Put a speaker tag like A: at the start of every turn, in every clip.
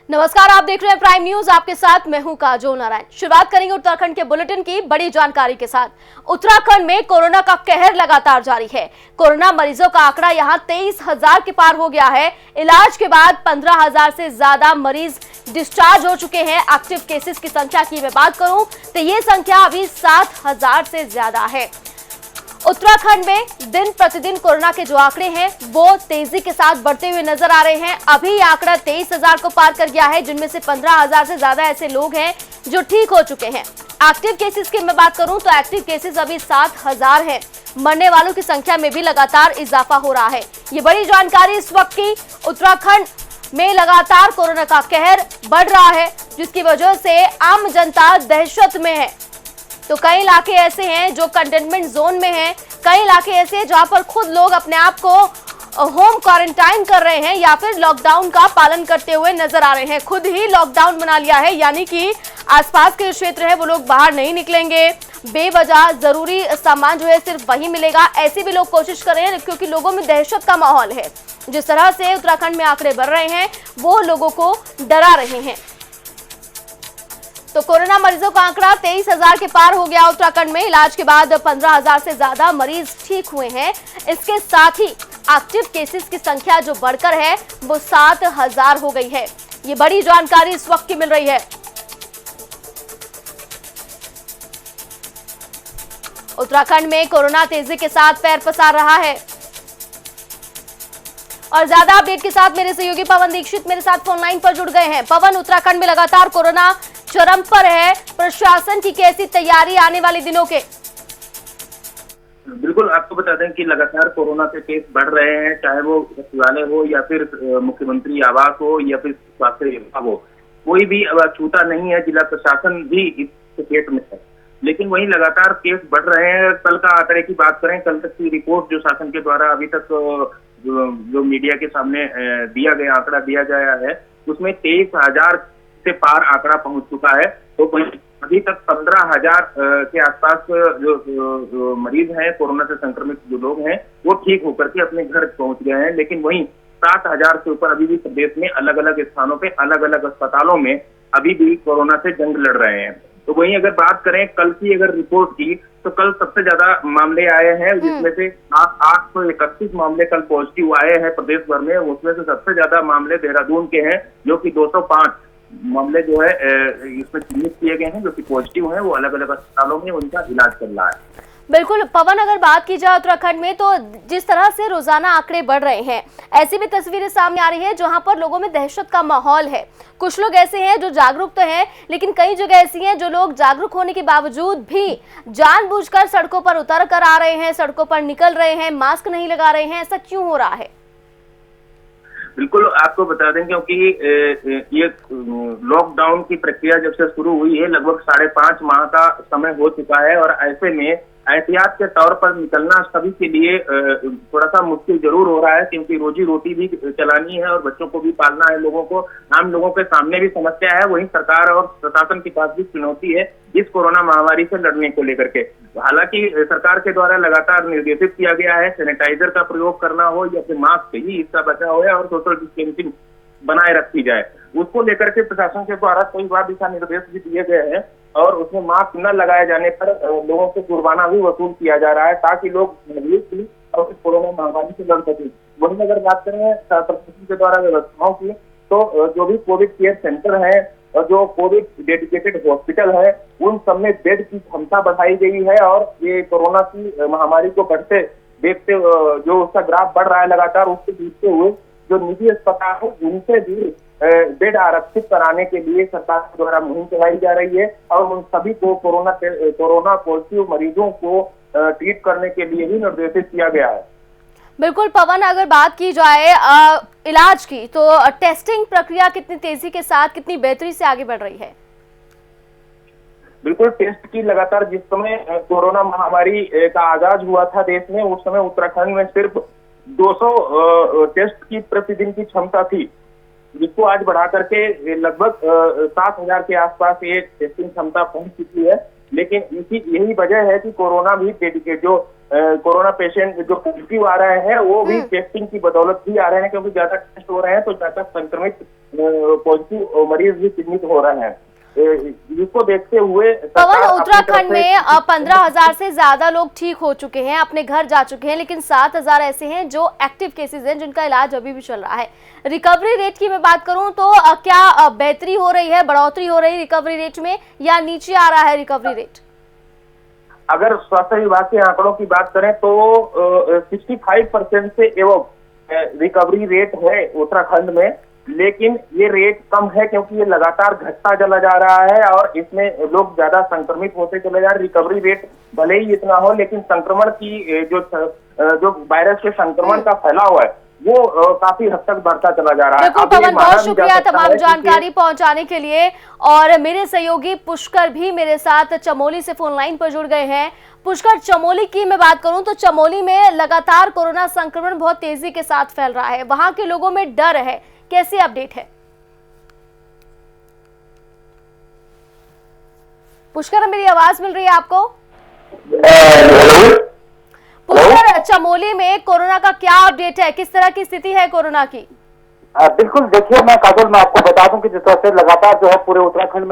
A: नमस्कार, आप देख रहे हैं प्राइम न्यूज। आपके साथ मैं हूं काजोल नारायण। शुरुआत करेंगे उत्तराखंड के बुलेटिन की बड़ी जानकारी के साथ। उत्तराखंड में कोरोना का कहर लगातार जारी है। कोरोना मरीजों का आंकड़ा यहां 23,000 के पार हो गया है। इलाज के बाद 15,000 से ज्यादा मरीज डिस्चार्ज हो चुके हैं। एक्टिव केसेस की संख्या की मैं बात करूं तो ये संख्या अभी 7,000 से ज्यादा है। उत्तराखंड में दिन प्रतिदिन कोरोना के जो आंकड़े हैं वो तेजी के साथ बढ़ते हुए नजर आ रहे हैं। अभी ये आंकड़ा 23,000 को पार कर गया है, जिनमें से 15,000 से ज्यादा ऐसे लोग हैं जो ठीक हो चुके हैं। एक्टिव केसेस की मैं बात करूं तो एक्टिव केसेस अभी 7,000 हैं। मरने वालों की संख्या में भी लगातार इजाफा हो रहा है। ये बड़ी जानकारी इस वक्त की। उत्तराखंड में लगातार कोरोना का कहर बढ़ रहा है, जिसकी वजह से आम जनता दहशत में है। तो कई इलाके ऐसे हैं जो कंटेनमेंट जोन में हैं, कई इलाके ऐसे हैं जहां पर खुद लोग अपने आप को होम क्वारंटाइन कर रहे हैं या फिर लॉकडाउन का पालन करते हुए नजर आ रहे हैं। खुद ही लॉकडाउन बना लिया है, यानी कि आसपास के जो क्षेत्र है वो लोग बाहर नहीं निकलेंगे। बेवजह जरूरी सामान जो है सिर्फ वही मिलेगा, ऐसे भी लोग कोशिश कर रहे हैं, क्योंकि लोगों में दहशत का माहौल है। जिस तरह से उत्तराखंड में आंकड़े बढ़ रहे हैं वो लोगों को डरा रहे हैं। तो कोरोना मरीजों का आंकड़ा 23,000 के पार हो गया उत्तराखंड में। इलाज के बाद 15,000 से ज्यादा मरीज ठीक हुए हैं। इसके साथ ही एक्टिव केसेस की संख्या जो बढ़कर है वो 7,000 हो गई है। ये बड़ी जानकारी इस वक्त की मिल रही है। उत्तराखंड में कोरोना तेजी के साथ पैर पसार रहा है। और ज्यादा अपडेट के साथ मेरे सहयोगी पवन दीक्षित मेरे साथ फोन लाइन पर जुड़ गए हैं। पवन, उत्तराखंड में लगातार कोरोना चरम पर है, प्रशासन की कैसी तैयारी आने वाले दिनों के?
B: बिल्कुल, आपको बता दें कि लगातार कोरोना के केस बढ़ रहे हैं, चाहे वो सचिवालय हो या फिर मुख्यमंत्री आवास हो या फिर स्वास्थ्य विभाग हो, कोई भी छूटा नहीं है। जिला प्रशासन भी इस चपेट में है, लेकिन वहीं लगातार केस बढ़ रहे हैं। कल का आंकड़े की बात करें, कल तक की रिपोर्ट जो शासन के द्वारा अभी तक जो मीडिया के सामने दिया गया आंकड़ा दिया गया है, उसमें 23,000 से पार आंकड़ा पहुंच चुका है। तो अभी तक 15,000 के आसपास जो मरीज हैं, कोरोना से संक्रमित जो लोग हैं, वो ठीक होकर के अपने घर पहुंच गए हैं। लेकिन वहीं 7,000 से ऊपर अभी भी प्रदेश में अलग अलग स्थानों पे अलग अलग अस्पतालों में अभी भी कोरोना से जंग लड़ रहे हैं। तो वहीं अगर बात करें कल की अगर रिपोर्ट की, तो कल सबसे ज्यादा मामले आए हैं, जिसमें से 831 मामले कल पॉजिटिव आए हैं प्रदेश भर में। उसमें से सबसे ज्यादा मामले देहरादून के हैं, जो कि 205 मामले जो है इसमें चिन्हित किए गए हैं, जो कि पॉजिटिव हैं। वो अलग अलग अस्पतालों में उनका इलाज चल रहा है।
A: बिल्कुल पवन, अगर बात की जाए उत्तराखंड में, तो जिस तरह से रोजाना आंकड़े बढ़ रहे हैं, ऐसी भी तस्वीरें सामने आ रही है जहां पर लोगों में दहशत का माहौल है। कुछ लोग ऐसे हैं जो जागरूक तो हैं, लेकिन कई जगह ऐसी हैं जो लोग जागरूक होने के बावजूद भी जानबूझकर सड़कों पर उतर कर आ रहे हैं, सड़कों पर निकल रहे हैं, मास्क नहीं लगा रहे हैं। ऐसा क्यों हो रहा है?
B: बिल्कुल, आपको बता दें, क्योंकि ये लॉकडाउन की प्रक्रिया जब से शुरू हुई है, लगभग 5.5 माह का समय हो चुका है। और ऐसे में एहतियात के तौर पर निकलना सभी के लिए थोड़ा सा मुश्किल जरूर हो रहा है, क्योंकि रोजी रोटी भी चलानी है और बच्चों को भी पालना है। लोगों को, आम लोगों के सामने भी समस्या है, वहीं सरकार और प्रशासन के पास भी चुनौती है इस कोरोना महामारी से लड़ने को लेकर के। हालांकि सरकार के द्वारा लगातार निर्देशित किया गया है, सैनिटाइजर का प्रयोग करना हो या फिर मास्क ही इसका बचाव हो, और सोशल डिस्टेंसिंग बनाए रखी जाए, उसको लेकर के प्रशासन के द्वारा कई बार दिशा निर्देश भी दिए गए हैं। और उसमें मास्क न लगाए जाने पर लोगों से जुर्माना भी वसूल किया जा रहा है, ताकि लोग और कोरोना महामारी से लड़ सके। वहीं अगर बात करें प्रशासन के द्वारा व्यवस्थाओं की, तो जो भी कोविड केयर सेंटर है और जो कोविड डेडिकेटेड हॉस्पिटल है, उन सब में बेड की क्षमता बढ़ाई गई है। और ये कोरोना की महामारी को बढ़ते देखते जो उसका ग्राफ बढ़ रहा है लगातार, उसको देखते हुए जो निजी अस्पताल है उनसे भी बेड आरक्षित कराने के लिए सरकार द्वारा मुहिम चलाई जा रही है। और उन सभी को कोरोना पॉजिटिव मरीजों को ट्रीट करने के लिए भी निर्देशित किया गया है।
A: बिल्कुल पवन, अगर बात की जाए इलाज की, तो टेस्टिंग प्रक्रिया कितनी तेजी के साथ, कितनी बेहतरी से आगे बढ़ रही है?
B: बिल्कुल, टेस्ट की लगातार, जिस समय कोरोना महामारी का आगाज हुआ था देश में, उस समय उत्तराखंड में सिर्फ 200 टेस्ट की प्रतिदिन की क्षमता थी, जिसको आज बढ़ा करके लगभग 7,000 के आसपास ये टेस्टिंग क्षमता पहुंच चुकी है। लेकिन यही वजह है कि कोरोना भी जो कोरोना पेशेंट जो पॉजिटिव आ रहे हैं, वो भी टेस्टिंग की बदौलत ही आ रहे हैं, क्योंकि ज्यादा टेस्ट हो रहे हैं तो ज्यादा संक्रमित पॉजिटिव मरीज भी चिन्हित हो रहे हैं। जिसको देखते हुए
A: पवन, उत्तराखंड में 15,000 से ज्यादा लोग ठीक हो चुके हैं, अपने घर जा चुके हैं, लेकिन 7,000 ऐसे हैं जो एक्टिव केसेस हैं जिनका इलाज अभी भी चल रहा है। रिकवरी रेट की मैं बात करूं तो क्या बेहतरी हो रही है, बढ़ोतरी हो रही है रिकवरी रेट में, या नीचे आ रहा है रिकवरी रेट?
B: अगर स्वास्थ्य विभाग के आंकड़ों की बात करें तो 65% से एवं रिकवरी रेट है उत्तराखंड में, लेकिन ये रेट कम है क्योंकि ये लगातार घटता चला जा रहा है और इसमें लोग ज्यादा संक्रमित होते चले जा रहे हैं। रिकवरी रेट भले ही इतना हो, लेकिन संक्रमण की जो वायरस के संक्रमण का फैलाव है वो काफी हद तक बढ़ता चला जा रहा है।
A: बिल्कुल पवन, बहुत शुक्रिया तमाम जानकारी पहुंचाने के लिए। और मेरे सहयोगी पुष्कर भी मेरे साथ चमोली से फोन लाइन पर जुड़ गए हैं। पुष्कर, चमोली की मैं बात करूं तो चमोली में लगातार कोरोना संक्रमण बहुत तेजी के साथ फैल रहा है, वहां के लोगों में डर है, कैसी अपडेट है? पुष्कर, मेरी आवाज मिल रही है आपको? पुष्कर, चमोली में कोरोना का क्या अपडेट है, किस तरह की स्थिति है कोरोना की?
C: बिल्कुल, देखिए मैं काजोल मैं आपको बता दूं कि जिस तरह से लगातार जो है पूरे उत्तराखंड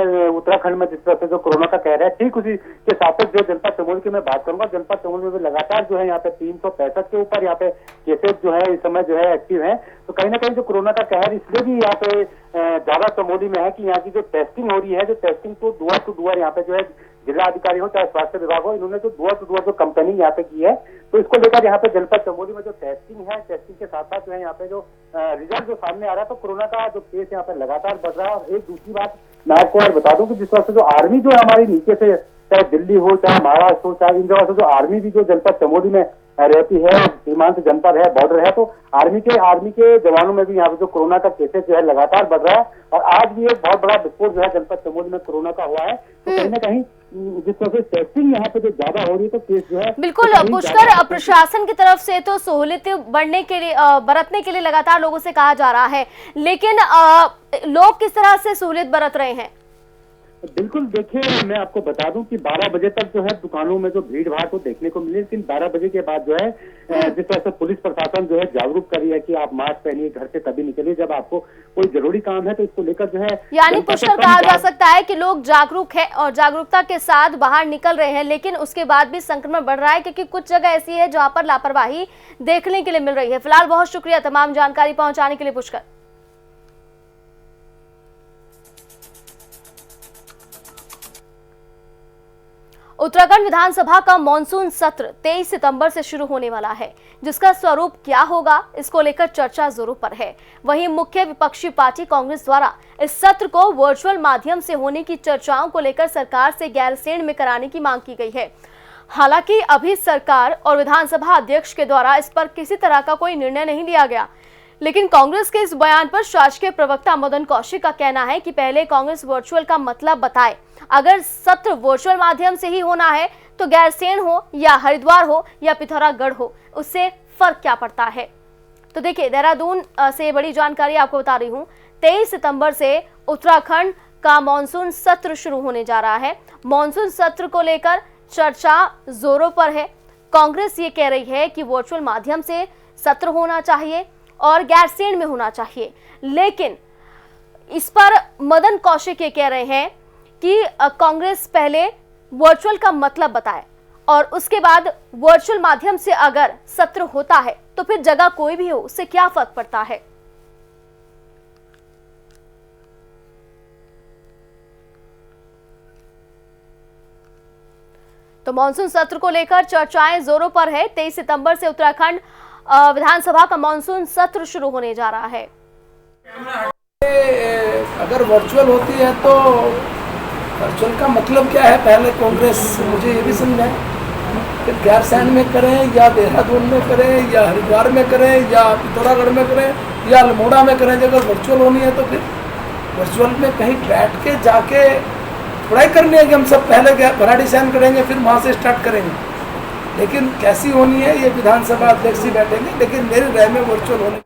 C: में जिस तरह से जो कोरोना का कहर है, ठीक उसी के साथ जो जनपद चमोली की मैं बात करूंगा। जनपद चमोली में भी लगातार जो है यहाँ पे 365 के ऊपर यहाँ पे केसेज जो है इस समय जो है एक्टिव हैं। तो कहीं ना कहीं जो कोरोना का कहर इसलिए भी यहाँ पे ज्यादा चमोली में है कि यहाँ की जो टेस्टिंग हो रही है, जो टेस्टिंग को डोर टू डोर यहाँ पे जो है जिला अधिकारी हो चाहे स्वास्थ्य विभाग हो, इन्होंने जो डोर टू डोर जो कंपेनिंग यहाँ पे की है, तो इसको लेकर यहाँ पे जनपद चमोली में जो टेस्टिंग है, टेस्टिंग के साथ साथ जो है यहाँ पे जो रिजल्ट जो सामने आ रहा है, तो कोरोना का जो केस यहाँ पे लगातार बढ़ रहा है। और एक दूसरी बात मैं आपको और बता दूं कि जिस तरह से जो आर्मी जो है हमारी नीचे से, चाहे दिल्ली हो चाहे महाराष्ट्र हो, चाहे इन जगह से जो आर्मी भी जो जनपद चमोली में रहती है, सीमांत जनपद है, बॉर्डर है, तो आर्मी के जवानों में भी यहाँ पे जो कोरोना का केसेस जो है लगातार बढ़ रहा है। और आज भी एक बहुत बड़ा विस्फोट जो है जनपद चमोली में कोरोना का हुआ है। तो कहीं ना कहीं जिस तरह से टेस्टिंग यहाँ पे जो ज्यादा हो रही है, तो केस जो है
A: बिल्कुल पुष्कर, प्रशासन की तरफ से तो सहूलियत बढ़ने के लिए बरतने के लिए लगातार लोगों से कहा जा रहा है, लेकिन लोग किस तरह से सहूलियत बरत रहे हैं?
C: बिल्कुल, देखिए मैं आपको बता दूं कि 12 बजे तक जो है दुकानों में जो भीड़ भाड़ को देखने को मिली, लेकिन 12 बजे के बाद जो है जिस तरह से पुलिस प्रशासन जो है जागरूक कर रही है कि आप मास्क पहनिए, घर से तभी निकलिए जब आपको कोई जरूरी काम है, तो इसको लेकर जो है
A: यानी पुष्कर कहा जा सकता है कि लोग जागरूक है और जागरूकता के साथ बाहर निकल रहे हैं, लेकिन उसके बाद भी संक्रमण बढ़ रहा है क्योंकि कुछ जगह ऐसी है जहां पर लापरवाही देखने के लिए मिल रही है। फिलहाल बहुत शुक्रिया तमाम जानकारी पहुंचाने के लिए पुष्कर। उत्तराखंड विधानसभा का मॉनसून सत्र 23 सितंबर से शुरू होने वाला है, जिसका स्वरूप क्या होगा इसको लेकर चर्चा जोरों पर है। वहीं मुख्य विपक्षी पार्टी कांग्रेस द्वारा इस सत्र को वर्चुअल माध्यम से होने की चर्चाओं को लेकर सरकार से गैरसैंण में कराने की मांग की गई है। हालांकि अभी सरकार और विधानसभा अध्यक्ष के द्वारा इस पर किसी तरह का कोई निर्णय नहीं लिया गया, लेकिन कांग्रेस के इस बयान पर शासकीय प्रवक्ता मदन कौशिक का कहना है कि पहले कांग्रेस वर्चुअल का मतलब बताए। अगर सत्र वर्चुअल माध्यम से ही होना है तो गैरसैंण हो या हरिद्वार हो या पिथौरागढ़ हो, उससे फर्क क्या पड़ता है? तो देखिए, देहरादून से बड़ी जानकारी आपको बता रही हूँ। 23 सितंबर से उत्तराखंड का मॉनसून सत्र शुरू होने जा रहा है। मॉनसून सत्र को लेकर चर्चा जोरों पर है। कांग्रेस ये कह रही है कि वर्चुअल माध्यम से सत्र होना चाहिए और गैरसैंण में होना चाहिए, लेकिन इस पर मदन कौशिक ये कह रहे हैं कि कांग्रेस पहले वर्चुअल का मतलब बताए और उसके बाद वर्चुअल माध्यम से अगर सत्र होता है तो फिर जगह कोई भी हो, उससे क्या फर्क पड़ता है। तो मॉनसून सत्र को लेकर चर्चाएं जोरों पर है। 23 सितंबर से उत्तराखंड विधानसभा का मॉनसून सत्र शुरू होने जा रहा है।
D: अगर वर्चुअल होती है तो वर्चुअल का मतलब क्या है, पहले कांग्रेस मुझे ये भी समझाए, फिर गैरसैंण में करें या देहरादून में करें या हरिद्वार में करें या पिथौरागढ़ में करें या अल्मोड़ा में करें। अगर वर्चुअल होनी है तो फिर वर्चुअल में कहीं बैठ के जाके पढ़ाई करनी है कि हम सब पहले भराड़ीसैंण करेंगे फिर वहाँ से स्टार्ट करेंगे, लेकिन कैसी होनी है ये विधानसभा अध्यक्ष ही बैठेंगे, लेकिन मेरी राय में वर्चुअल होने।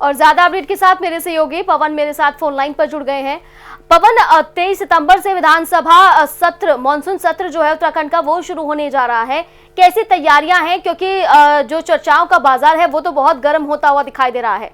A: और ज्यादा अपडेट के साथ मेरे सहयोगी पवन मेरे साथ फोन लाइन पर जुड़ गए हैं। पवन, 23 सितंबर से विधानसभा सत्र, मॉनसून सत्र जो है उत्तराखंड का वो शुरू होने जा रहा है, कैसी तैयारियां हैं? क्योंकि जो चर्चाओं का बाजार है वो तो बहुत गर्म होता हुआ दिखाई दे रहा है।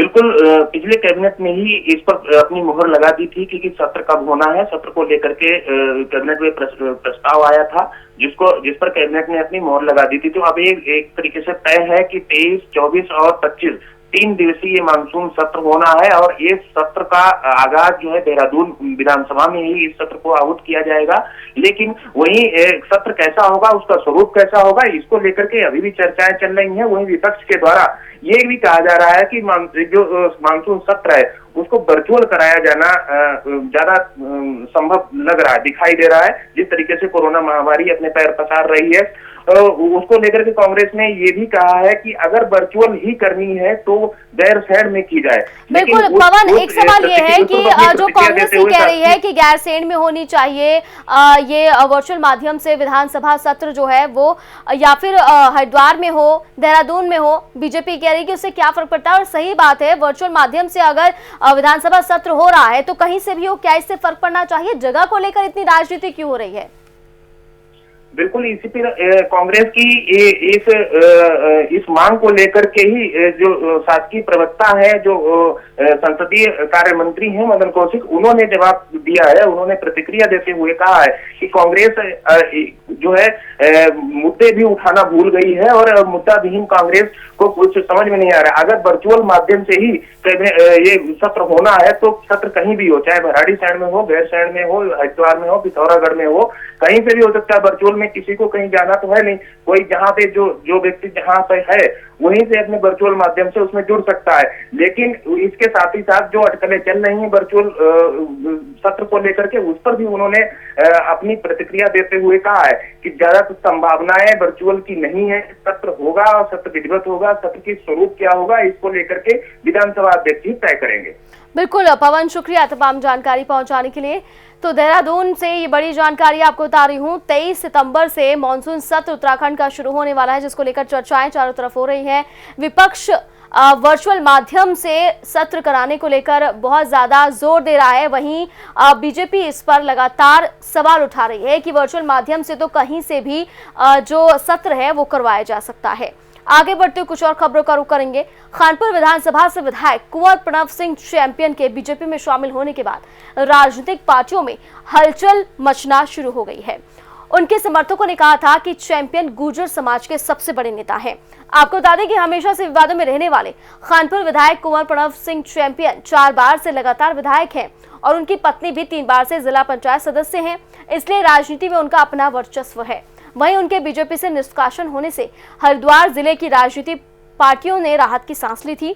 B: बिल्कुल पिछले कैबिनेट में ही इस पर अपनी मुहर लगा दी थी कि सत्र कब होना है। सत्र को लेकर के कैबिनेट में प्रस्ताव आया था जिस पर कैबिनेट ने अपनी मुहर लगा दी थी। तो अब एक तरीके से तय है कि 23, 24 और 25 3 दिवसीय ये मानसून सत्र होना है और ये सत्र का आगाज जो है देहरादून विधानसभा में ही इस सत्र को आहूत किया जाएगा। लेकिन वही सत्र कैसा होगा, उसका स्वरूप कैसा होगा, इसको लेकर के अभी भी चर्चाएं चल रही हैं। वही विपक्ष के द्वारा ये भी कहा जा रहा है कि जो मानसून सत्र है उसको वर्चुअल कराया जाना ज्यादा संभव लग रहा है, दिखाई दे रहा है। जिस तरीके से कोरोना महामारी अपने पैर पसार रही है उसको लेकर के कांग्रेस ने ये भी कहा है कि अगर वर्चुअल ही करनी है तो गैरसैंण में की जाए।
A: बिल्कुल पवन, एक सवाल ये है कि जो कांग्रेस ये कह रही है कि गैरसैंण में होनी चाहिए ये वर्चुअल माध्यम से विधानसभा सत्र जो है वो, या फिर हरिद्वार में हो, देहरादून में हो, बीजेपी कह रही है कि उससे क्या फर्क पड़ता है। और सही बात है, वर्चुअल माध्यम से अगर विधानसभा सत्र हो रहा है तो कहीं से भी हो, क्या इससे फर्क पड़ना चाहिए? जगह को लेकर इतनी राजनीति क्यों हो रही है?
B: बिल्कुल इसी पर कांग्रेस की इस मांग को लेकर के ही जो शासकीय प्रवक्ता है, जो संसदीय कार्य मंत्री हैं मदन कौशिक, उन्होंने जवाब दिया है। उन्होंने प्रतिक्रिया देते हुए कहा है कि कांग्रेस जो है मुद्दे भी उठाना भूल गई है और मुद्दा विहीन कांग्रेस को कुछ समझ में नहीं आ रहा है। अगर वर्चुअल माध्यम से ही ये सत्र होना है तो सत्र कहीं भी हो, चाहे भराड़ीसैंण में हो, गैरसैंण में हो, हरिद्वार में हो, पिथौरागढ़ में हो, कहीं से भी हो सकता है। वर्चुअल में किसी को कहीं जाना तो है नहीं, कोई जहां पे जो व्यक्ति जहां पे है वहीं से अपने वर्चुअल माध्यम से उसमें जुड़ सकता है। लेकिन इसके साथ ही साथ जो अटकलें चल रही हैं वर्चुअल सत्र को लेकर के, उस पर भी उन्होंने अपनी प्रतिक्रिया देते हुए कहा है कि ज्यादा संभावनाएं वर्चुअल की नहीं है। सत्र होगा और सत्र विधिवत होगा, सत्र की स्वरूप क्या होगा इसको लेकर के विधानसभा अध्यक्ष ही तय करेंगे।
A: बिल्कुल पवन, शुक्रिया तमाम जानकारी पहुंचाने के लिए। तो देहरादून से ये बड़ी जानकारी आपको बता रही हूँ। 23 सितंबर से मानसून सत्र उत्तराखंड का शुरू होने वाला है, जिसको लेकर चर्चाएं चारों तरफ हो रही हैं। विपक्ष वर्चुअल माध्यम से सत्र कराने को लेकर बहुत ज्यादा जोर दे रहा है, वहीं बीजेपी इस पर लगातार सवाल उठा रही है कि वर्चुअल माध्यम से तो कहीं से भी जो सत्र है वो करवाया जा सकता है। आगे बढ़ते कुछ और खबरों का रुख करेंगे। खानपुर विधानसभा से विधायक कुंवर प्रणव सिंह चैंपियन के बीजेपी में शामिल होने के बाद राजनीतिक पार्टियों में हलचल मचना शुरू हो गई है। उनके समर्थकों ने कहा था कि चैंपियन गुर्जर समाज के सबसे बड़े नेता हैं। आपको बता दें कि हमेशा से विवादों में रहने वाले खानपुर विधायक कुंवर प्रणव सिंह चैंपियन 4 बार से लगातार विधायक हैं और उनकी पत्नी भी 3 बार से जिला पंचायत सदस्य हैं, इसलिए राजनीति में उनका अपना वर्चस्व है। वहीं उनके बीजेपी से निष्कासन होने से हरिद्वार जिले की राजनीतिक पार्टियों ने राहत की सांस ली थी,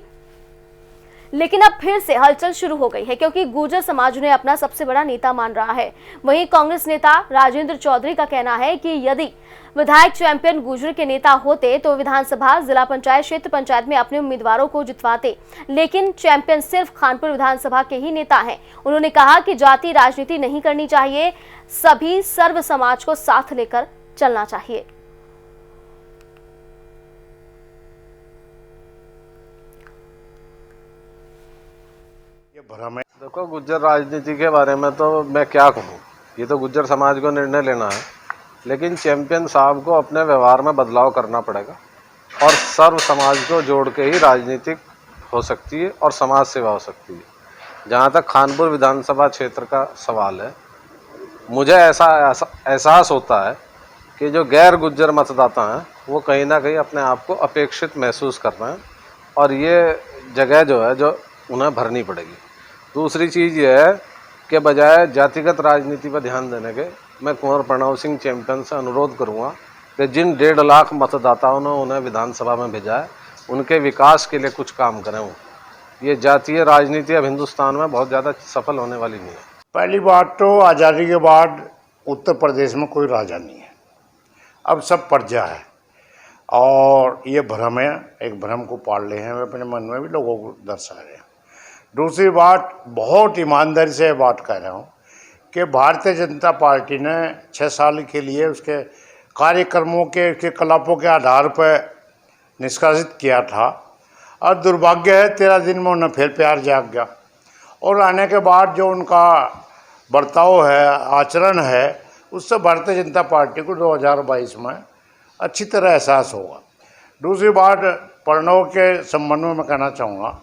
A: लेकिन अब फिर से हलचल शुरू हो गई है क्योंकि गुर्जर समाज उन्हें अपना सबसे बड़ा नेता मान रहा है। वहीं कांग्रेस नेता राजेंद्र चौधरी का कहना है कि यदि विधायक चैंपियन गुर्जर के नेता होते तो विधानसभा, जिला पंचायत, क्षेत्र पंचायत में अपने उम्मीदवारों को जितवाते, लेकिन चैंपियन सिर्फ खानपुर विधानसभा के ही नेता हैं। उन्होंने कहा कि जाति राजनीति नहीं करनी चाहिए, सभी सर्व समाज को साथ लेकर चलना चाहिए।
E: ये भ्रम है। देखो, गुज्जर राजनीति के बारे में तो मैं क्या कहूँ, ये तो गुज्जर समाज को निर्णय लेना है, लेकिन चैंपियन साहब को अपने व्यवहार में बदलाव करना पड़ेगा और सर्व समाज को जोड़ के ही राजनीतिक हो सकती है और समाज सेवा हो सकती है। जहाँ तक खानपुर विधानसभा क्षेत्र का सवाल है, मुझे ऐसा एहसास होता है कि जो गैर गुज्जर मतदाता हैं वो कहीं ना कहीं अपने आप को अपेक्षित महसूस कर रहे हैं और ये जगह जो है जो उन्हें भरनी पड़ेगी। दूसरी चीज़ ये है कि बजाय जातिगत राजनीति पर ध्यान देने के, मैं कुंवर प्रणव सिंह चैंपियन से अनुरोध करूंगा कि जिन 1.5 लाख मतदाताओं ने उन्हें विधानसभा में भेजा है, उनके विकास के लिए कुछ काम करें। वो ये जातीय राजनीति अब हिंदुस्तान में बहुत ज़्यादा सफल होने वाली नहीं है।
F: पहली बात तो आज़ादी के बाद उत्तर प्रदेश में कोई राजा नहीं है, अब सब प्रजा है और ये भ्रम है, एक भ्रम को पाल रहे हैं, वे अपने मन में भी लोगों को दर्शा रहे हैं। दूसरी बात, बहुत ईमानदारी से बात कर रहा हूँ कि भारतीय जनता पार्टी ने 6 साल के लिए उसके कार्यक्रमों के, उसके कलापों के आधार पर निष्कासित किया था और दुर्भाग्य है 13 दिन में उन्हें फिर प्यार जाग गया और आने के बाद जो उनका बर्ताव है, आचरण है, उससे भारतीय जनता पार्टी को 2022 में अच्छी तरह एहसास होगा। दूसरी बात, प्रणव के संबंध में मैं कहना चाहूँगा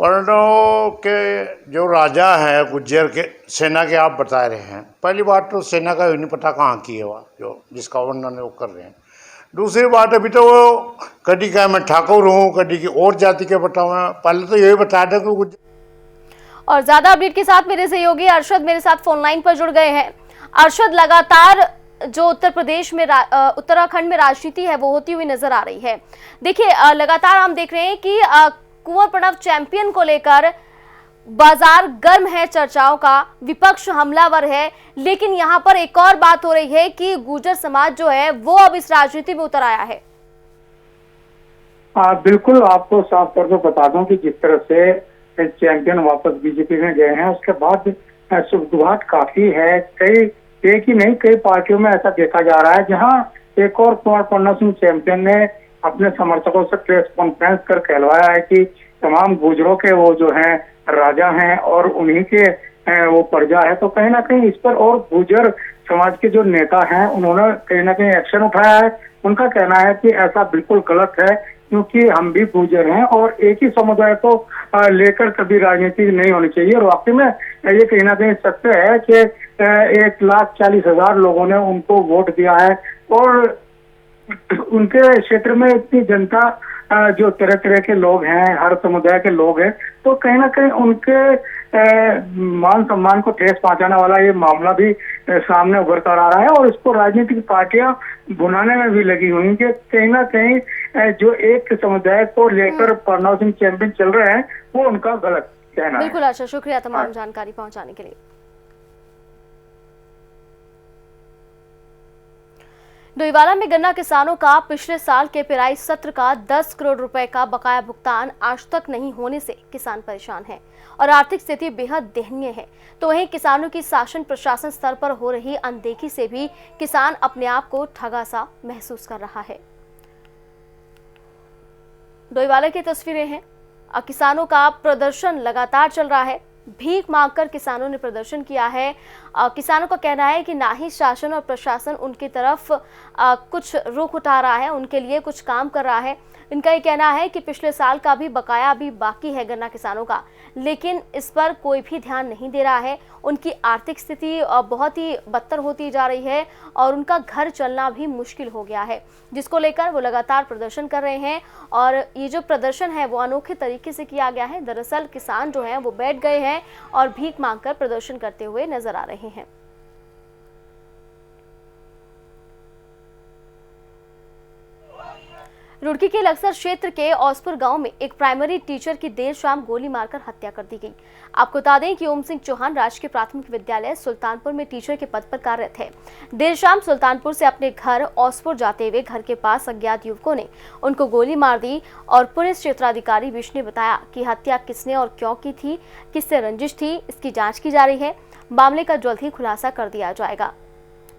F: पर के जो राजा है गुज्जर के सेना के आप बता रहे हैं, पहली बात तो सेना का नहीं पता कहाँ की है वह जो जिसका वर्णन वो कर रहे हैं। दूसरी बात अभी तो वो कभी का मैं ठाकुर हूँ, कभी की और जाति के बताऊँ, पहले तो यही बताया था कि गुज्जर।
A: और ज्यादा अपडेट के साथ मेरे सहयोगी अरशद मेरे साथ फोन लाइन पर जुड़ गए हैं। अरशद, लगातार जो उत्तर प्रदेश में उत्तराखंड में राजनीति है वो होती हुई नजर आ रही है। देखिए, लगातार हम देख रहे हैं कि कुंवर प्रणव चैंपियन को लेकर बाजार गर्म है चर्चाओं का, विपक्ष हमलावर है, लेकिन यहां पर एक और बात हो रही है कि गुर्जर समाज जो है वो अब इस राजनीति में उतर आया है।
C: बिल्कुल, आपको साफ तौर पर बता दूं कि जिस तरह से चैंपियन वापस बीजेपी में गए हैं उसके बाद सुगबुगाहट काफी है। एक ही नहीं, कई पार्टियों में ऐसा देखा जा रहा है जहां एक और कुंवर प्रणव सिंह चैंपियन ने अपने समर्थकों से प्रेस कॉन्फ्रेंस कर कहलवाया है कि तमाम गुर्जरों के वो जो हैं राजा हैं और उन्हीं के वो प्रजा है। तो कहीं ना कहीं इस पर और गुर्जर समाज के जो नेता हैं उन्होंने कहीं ना कहीं एक्शन उठाया है। उनका कहना है कि ऐसा बिल्कुल गलत है क्योंकि हम भी गुर्जर हैं और एक ही समुदाय को लेकर कभी राजनीति नहीं होनी चाहिए। और वाकई में ये कहीं ना कहीं सत्य है कि 1,40,000 लोगों ने उनको वोट दिया है और उनके क्षेत्र में इतनी जनता जो तरह तरह के लोग हैं, हर समुदाय के लोग हैं, तो कहीं ना कहीं उनके मान सम्मान को ठेस पहुंचाने वाला ये मामला भी सामने उभर कर आ रहा है और इसको राजनीतिक पार्टियां भुनाने में भी लगी हुई कि कहीं ना कहीं जो एक समुदाय को लेकर प्रणव सिंह चैंपियन चल रहे हैं वो उनका गलत कहना है।
A: बिल्कुल अच्छा, शुक्रिया तमाम जानकारी पहुंचाने के लिए। डोईवाला में गन्ना किसानों का पिछले साल के पेराई सत्र का 10 करोड़ रुपए का बकाया भुगतान आज तक नहीं होने से किसान परेशान हैं और आर्थिक स्थिति बेहद दयनीय है। तो वहीं किसानों की शासन प्रशासन स्तर पर हो रही अनदेखी से भी किसान अपने आप को ठगा सा महसूस कर रहा है। डोईवाला की तस्वीरें हैं। किसानों का प्रदर्शन लगातार चल रहा है। भीख मांगकर किसानों ने प्रदर्शन किया है। किसानों का कहना है कि ना ही शासन और प्रशासन उनकी तरफ कुछ रुख उठा रहा है, उनके लिए कुछ काम कर रहा है। इनका ये कहना है कि पिछले साल का भी बकाया अभी बाकी है गन्ना किसानों का, लेकिन इस पर कोई भी ध्यान नहीं दे रहा है। उनकी आर्थिक स्थिति बहुत ही बदतर होती जा रही है और उनका घर चलना भी मुश्किल हो गया है, जिसको लेकर वो लगातार प्रदर्शन कर रहे हैं। और ये जो प्रदर्शन है वो अनोखे तरीके से किया गया है। दरअसल किसान जो हैं वो बैठ गए हैं और भीख मांगकर प्रदर्शन करते हुए नजर आ रहे हैं। रुड़की के लक्सर क्षेत्र के औसपुर गांव में एक प्राइमरी टीचर की देर शाम गोली मारकर हत्या कर दी गई। आपको बता दें कि ओम सिंह चौहान राजकीय प्राथमिक विद्यालय सुल्तानपुर में टीचर के पद पर कार्यरत है। देर शाम सुल्तानपुर से अपने घर औसपुर जाते हुए घर के पास अज्ञात युवकों ने उनको गोली मार दी और पुलिस क्षेत्राधिकारी विश ने बताया कि हत्या किसने और क्यों की थी, किससे रंजिश थी, इसकी जाँच की जा रही है। मामले का जल्द ही खुलासा कर दिया जाएगा।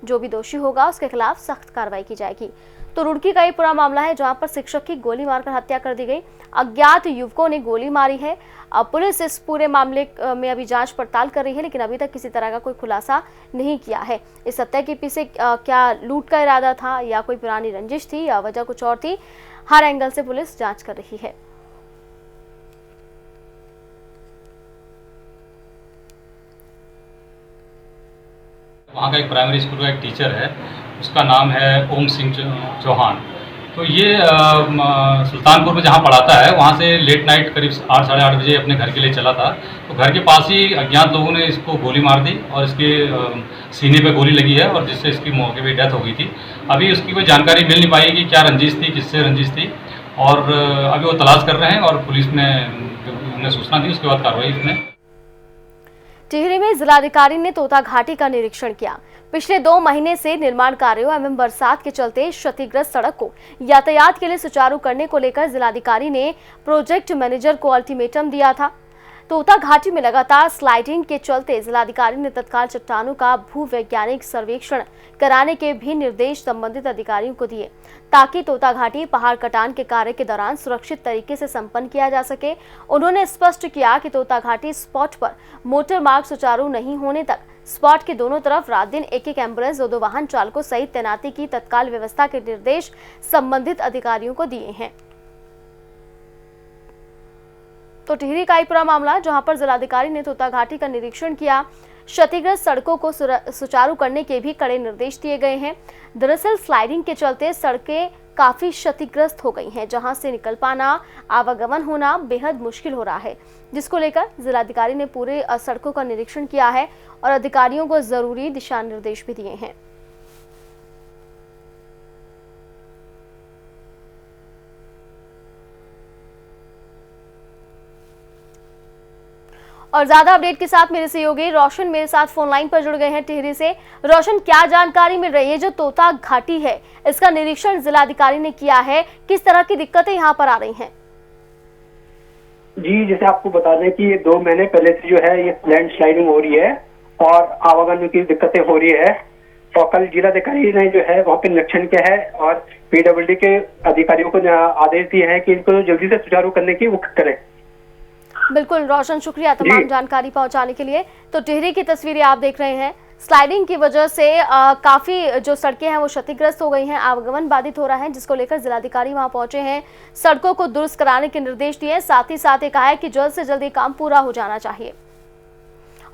A: जो भी दोषी होगा उसके खिलाफ सख्त कार्रवाई की जाएगी। तो रुड़की का ये पूरा मामला है जहां पर शिक्षक की गोली मारकर हत्या कर दी गई। अज्ञात युवकों ने गोली मारी है। अब पुलिस इस पूरे मामले में अभी जांच पड़ताल कर रही है, लेकिन अभी तक किसी तरह का कोई खुलासा नहीं किया है। इस हत्या के पीछे क्या लूट का इरादा था या कोई पुरानी रंजिश थी या वजह कुछ और थी, हर एंगल से पुलिस जांच कर रही है।
G: वहाँ का एक प्राइमरी स्कूल का एक टीचर है, उसका नाम है ओम सिंह चौहान। तो ये सुल्तानपुर में जहाँ पढ़ाता है वहाँ से लेट नाइट करीब 8 साढ़े 8 बजे अपने घर के लिए चला था। तो घर के पास ही अज्ञात लोगों ने इसको गोली मार दी और इसके सीने पे गोली लगी है और जिससे इसकी मौके पे डेथ हो गई थी। अभी उसकी कोई जानकारी मिल नहीं पाई कि क्या रंजिश थी, किससे रंजिश थी, और अभी वो तलाश कर रहे हैं और पुलिस ने सूचना दी, उसके बाद कार्रवाई इसमें।
A: टिहरी में जिलाधिकारी ने तोता घाटी का निरीक्षण किया। पिछले 2 महीने से निर्माण कार्यों एवं बरसात के चलते क्षतिग्रस्त सड़क को यातायात के लिए सुचारू करने को लेकर जिलाधिकारी ने प्रोजेक्ट मैनेजर को अल्टीमेटम दिया था। तोता घाटी में लगातार स्लाइडिंग के चलते जिलाधिकारी ने तत्काल चट्टानों का भूवैज्ञानिक सर्वेक्षण कराने के भी निर्देश संबंधित अधिकारियों को दिए, ताकि तोता घाटी पहाड़ कटान के कार्य के दौरान सुरक्षित तरीके से संपन्न किया जा सके। उन्होंने स्पष्ट किया कि तोता घाटी स्पॉट पर मोटर मार्ग सुचारू नहीं होने तक स्पॉट के दोनों तरफ रात दिन एक एम्बुलेंस 2 वाहन चालकों सहित तैनाती की तत्काल व्यवस्था के निर्देश संबंधित अधिकारियों को दिए हैं। तो टिहरी का ही पूरा मामला, जहां पर जिलाधिकारी ने तोता घाटी का निरीक्षण किया। क्षतिग्रस्त सड़कों को सुचारू करने के भी कड़े निर्देश दिए गए हैं। दरअसल स्लाइडिंग के चलते सड़कें काफी क्षतिग्रस्त हो गई हैं, जहां से निकल पाना, आवागमन होना बेहद मुश्किल हो रहा है, जिसको लेकर जिलाधिकारी ने पूरे सड़कों का निरीक्षण किया है और अधिकारियों को जरूरी दिशा निर्देश भी दिए हैं। और ज्यादा अपडेट के साथ मेरे सहयोगी रोशन मेरे साथ फोन लाइन पर जुड़ गए हैं टिहरी से। रोशन, क्या जानकारी मिल रही है? जो तोता घाटी है, इसका निरीक्षण जिलाधिकारी ने किया है, किस तरह की दिक्कतें यहाँ पर आ रही हैं?
H: जी, जैसे आपको बता दें कि 2 महीने पहले से जो है ये लैंड स्लाइडिंग हो रही है और आवागमन की दिक्कतें हो रही है। और कल जिलाधिकारी ने जो है वहाँ पे निरीक्षण किया है और पीडब्ल्यूडी के अधिकारियों को आदेश दिए हैं कि इनको जल्दी से सुचारू करने की वो करें।
A: बिल्कुल रोशन, शुक्रिया तमाम जानकारी पहुंचाने के लिए। तो टिहरी की तस्वीरें आप देख रहे हैं। स्लाइडिंग की वजह से काफी जो सड़कें हैं वो क्षतिग्रस्त हो गई हैं, आवागमन बाधित हो रहा है, जिसको लेकर जिलाधिकारी वहां पहुंचे हैं, सड़कों को दुरुस्त कराने के निर्देश दिए। साथ ही साथ ये कहा है कि जल्द से जल्द ये काम पूरा हो जाना चाहिए।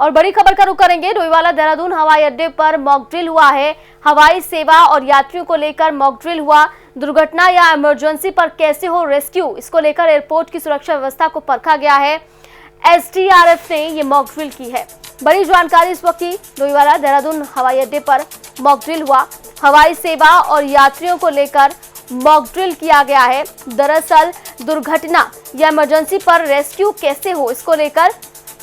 A: और बड़ी खबर का रुख करेंगे। डोईवाला देहरादून हवाई अड्डे पर मॉक ड्रिल हुआ है। हवाई सेवा और यात्रियों को लेकर मॉक ड्रिल हुआ। दुर्घटना या इमरजेंसी पर कैसे हो रेस्क्यू, इसको लेकर एयरपोर्ट की सुरक्षा व्यवस्था को परखा गया है। एसडीआरएफ ने ये मॉक ड्रिल की है। बड़ी जानकारी इस वक्त की। डोईवाला देहरादून हवाई अड्डे पर मॉक ड्रिल हुआ। हवाई सेवा और यात्रियों को लेकर मॉक ड्रिल किया गया है। दरअसल दुर्घटना या इमरजेंसी पर रेस्क्यू कैसे हो, इसको लेकर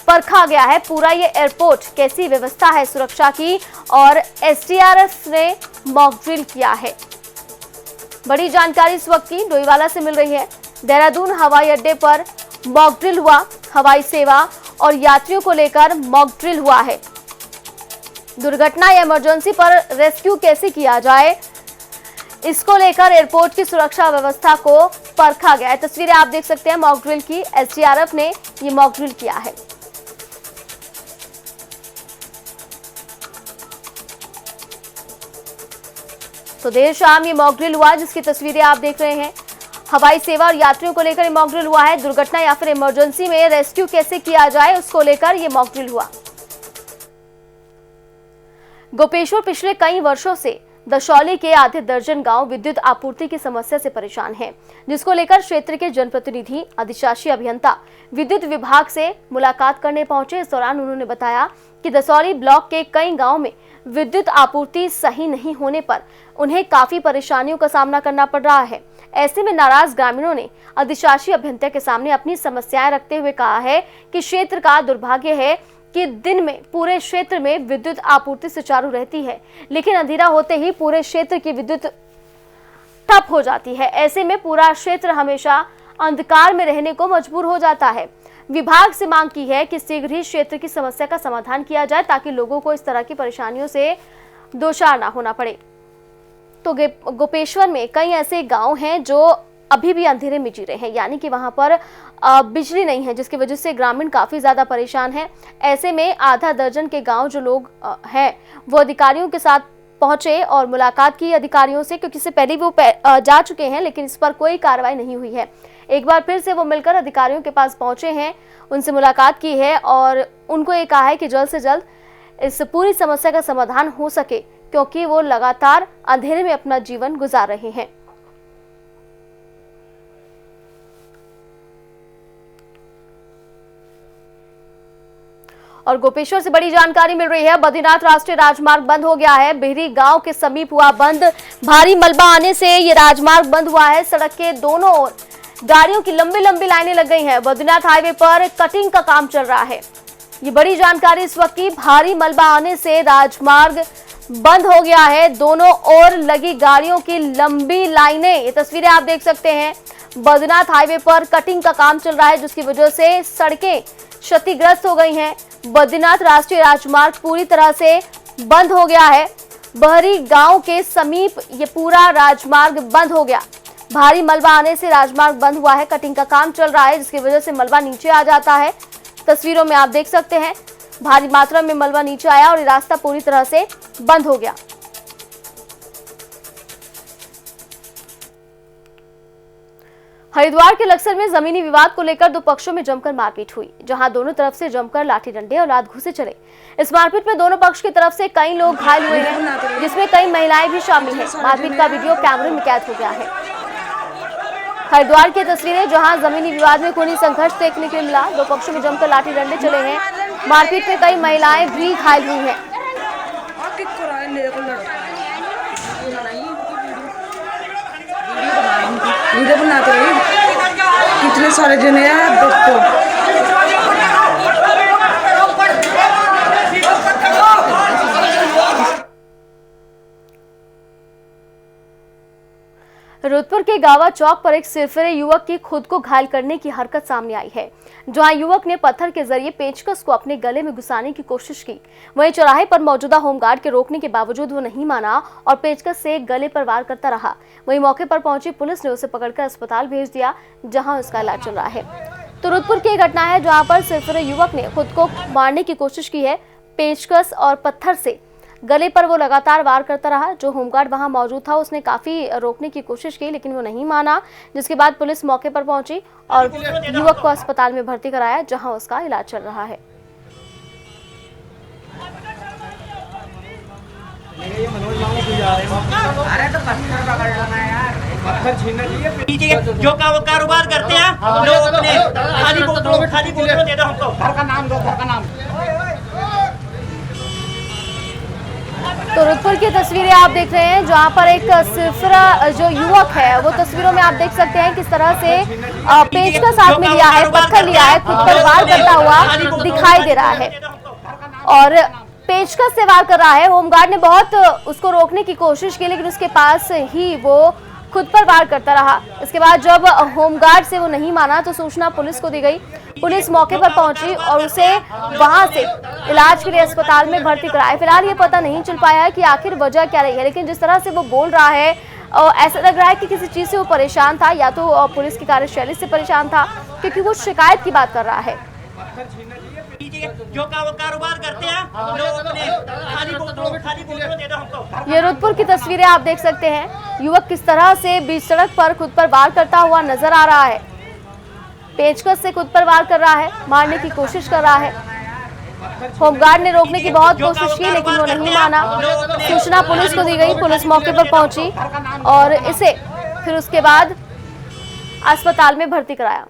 A: परखा गया है पूरा ये एयरपोर्ट, कैसी व्यवस्था है सुरक्षा की, और एसडीआरएफ ने मॉक ड्रिल किया है। बड़ी जानकारी इस वक्त की डोईवाला से मिल रही है। देहरादून हवाई अड्डे पर मॉक ड्रिल हुआ। हवाई सेवा और यात्रियों को लेकर मॉक ड्रिल हुआ है। दुर्घटना या इमरजेंसी पर रेस्क्यू कैसे किया जाए, इसको लेकर एयरपोर्ट की सुरक्षा व्यवस्था को परखा गया है। तस्वीरें आप देख सकते हैं मॉक ड्रिल की। एसडीआरएफ ने ये मॉक ड्रिल किया है। तो देर शाम ये मॉक ड्रिल हुआ, जिसकी तस्वीरें आप देख रहे हैं। हवाई सेवा और यात्रियों को लेकर ये मॉक ड्रिल हुआ है। दुर्घटना या फिर इमरजेंसी में रेस्क्यू कैसे किया जाए, उसको लेकर ये मॉक ड्रिल हुआ। गोपेश्वर पिछले कई वर्षों से दशौली के आधे दर्जन गांव विद्युत आपूर्ति की समस्या से परेशान हैं, जिसको लेकर क्षेत्र के जनप्रतिनिधि, अधिशासी अभियंता विद्युत विभाग से मुलाकात करने पहुंचे। इस दौरान उन्होंने बताया कि दसौली ब्लॉक के कई गांव में विद्युत आपूर्ति सही नहीं होने पर उन्हें काफी परेशानियों का सामना करना पड़ रहा है। ऐसे में नाराज ग्रामीणों ने अधिशासी अभियंता के सामने अपनी समस्याएं रखते हुए कहा है कि क्षेत्र का दुर्भाग्य है कि दिन में पूरे क्षेत्र में विद्युत आपूर्ति सुचारू रहती है, लेकिन अंधेरा होते ही पूरे क्षेत्र की विद्युत ठप हो जाती है। ऐसे में पूरा क्षेत्र हमेशा अंधकार में रहने को मजबूर हो जाता है। विभाग से मांग की है कि शीघ्र ही क्षेत्र की समस्या का समाधान किया जाए, ताकि लोगों को इस तरह की परेशानियों से दोचार ना होना पड़े। तो गोपेश्वर में कई ऐसे गांव हैं जो अभी भी अंधेरे में जी रहे हैं, यानी कि वहां पर बिजली नहीं है, जिसकी वजह से ग्रामीण काफी ज्यादा परेशान हैं। ऐसे में आधा दर्जन के गांव जो लोग हैं वो अधिकारियों के साथ पहुंचे और मुलाकात की अधिकारियों से, क्योंकि इससे पहले वो जा चुके हैं, लेकिन इस पर कोई कार्रवाई नहीं हुई है। एक बार फिर से वो मिलकर अधिकारियों के पास पहुंचे हैं, उनसे मुलाकात की है और उनको ये कहा है कि जल्द से जल्द इस पूरी समस्या का समाधान हो सके, क्योंकि वो लगातार अंधेरे में अपना जीवन गुजार रहे हैं। और गोपेश्वर से बड़ी जानकारी मिल रही है। बद्रीनाथ राष्ट्रीय राजमार्ग बंद हो गया है। बेहरी गांव के समीप हुआ बंद। भारी मलबा आने से ये राजमार्ग बंद हुआ है। सड़क के दोनों ओर गाड़ियों की लंबी लंबी लाइनें लग गई हैं। बद्रीनाथ हाईवे पर कटिंग का काम चल रहा है। ये बड़ी जानकारी इस वक्त की। भारी मलबा आने से राजमार्ग बंद हो गया है। दोनों ओर लगी गाड़ियों की लंबी लाइनें, ये तस्वीरें आप देख सकते हैं। बद्रीनाथ हाईवे पर कटिंग का काम चल रहा है, जिसकी वजह से सड़कें क्षतिग्रस्त हो गई हैं। बद्रीनाथ राष्ट्रीय राजमार्ग पूरी तरह से बंद हो गया है। बहरी गांव के समीप ये पूरा राजमार्ग बंद हो गया। भारी मलबा आने से राजमार्ग बंद हुआ है। कटिंग का काम चल रहा है, जिसकी वजह से मलबा नीचे आ जाता है। तस्वीरों में आप देख सकते हैं भारी मात्रा में मलबा नीचे आया और ये रास्ता पूरी तरह से बंद हो गया। हरिद्वार के लक्सर में जमीनी विवाद को लेकर दो पक्षों में जमकर मारपीट हुई, जहां दोनों तरफ से जमकर लाठी डंडे और लात घुसे चले। इस मारपीट में दोनों पक्ष की तरफ से कई लोग घायल हुए हैं, जिसमें कई महिलाएं भी शामिल हैं। मारपीट का वीडियो कैमरे में कैद हो गया है। हरिद्वार की तस्वीरें, जहां जमीनी विवाद में खूनी संघर्ष देखने को मिला। दो पक्षों में जमकर लाठी डंडे चले हैं। मारपीट में कई महिलाएं भी घायल हुई हैं।
I: वीडियो बनाते रहिए, कितने सारे जने हैं दोस्तों।
A: रुद्रपुर के गावा चौक पर एक सिरफिरे युवक की खुद को घायल करने की हरकत सामने आई है, जहां युवक ने पत्थर के जरिए पेचकस को अपने गले में घुसाने की कोशिश की। वहीं चौराहे पर मौजूदा होमगार्ड के रोकने के बावजूद वो नहीं माना और पेचकस से गले पर वार करता रहा। वहीं मौके पर पहुंची पुलिस ने उसे पकड़कर अस्पताल भेज दिया, जहां उसका इलाज चल रहा है। तो रुद्रपुर की घटना है, जहां पर सिरफिरे युवक ने खुद को मारने की कोशिश की है। पेचकस और पत्थर से गले पर वो लगातार वार करता रहा। जो होमगार्ड वहां मौजूद था उसने काफी रोकने की कोशिश की, लेकिन वो नहीं माना, जिसके बाद पुलिस मौके पर पहुंची और युवक को अस्पताल में भर्ती कराया, जहां उसका इलाज चल रहा है।
J: जो कारोबार करते हैं लोग अपने खाली बोतलों दे दो हमको, घर का नाम दो, घर का नाम।
A: तो रुद्रपुर की तस्वीरें आप देख रहे हैं, जहां पर एक सिरफिरा जो युवक है वो तस्वीरों में आप देख सकते हैं किस तरह से पेचकस हाथ में लिया है, पत्थर लिया है, खुद पर वार करता हुआ दिखाई दे रहा है और पेचकस से वार कर रहा है। होमगार्ड ने बहुत उसको रोकने की कोशिश की, लेकिन उसके पास ही वो खुद पर वार करता रहा। इसके बाद जब होमगार्ड से वो नहीं माना तो सूचना पुलिस को दी गई। पुलिस मौके पर पहुंची और उसे वहां से इलाज के लिए अस्पताल में भर्ती कराया। फिलहाल ये पता नहीं चल पाया है कि आखिर वजह क्या रही है, लेकिन जिस तरह से वो बोल रहा है ऐसा लग रहा है कि किसी चीज से वो परेशान था, या तो पुलिस की कार्यशैली से परेशान था, क्योंकि वो शिकायत की बात कर रहा है।
J: जो कारोबार करते हैं लोग अपने खाली बोतलों दे दो हमको।
A: ये रुद्रपुर की तस्वीरें आप देख सकते हैं, युवक किस तरह से बीच सड़क पर खुद पर वार करता हुआ नजर आ रहा है। पेचकस से खुद पर वार कर रहा है, मारने की कोशिश कर रहा है। होमगार्ड ने रोकने की बहुत कोशिश की, लेकिन वो नहीं माना। सूचना पुलिस को दी गई, पुलिस मौके पर पहुंची और इसे फिर उसके बाद अस्पताल में भर्ती कराया।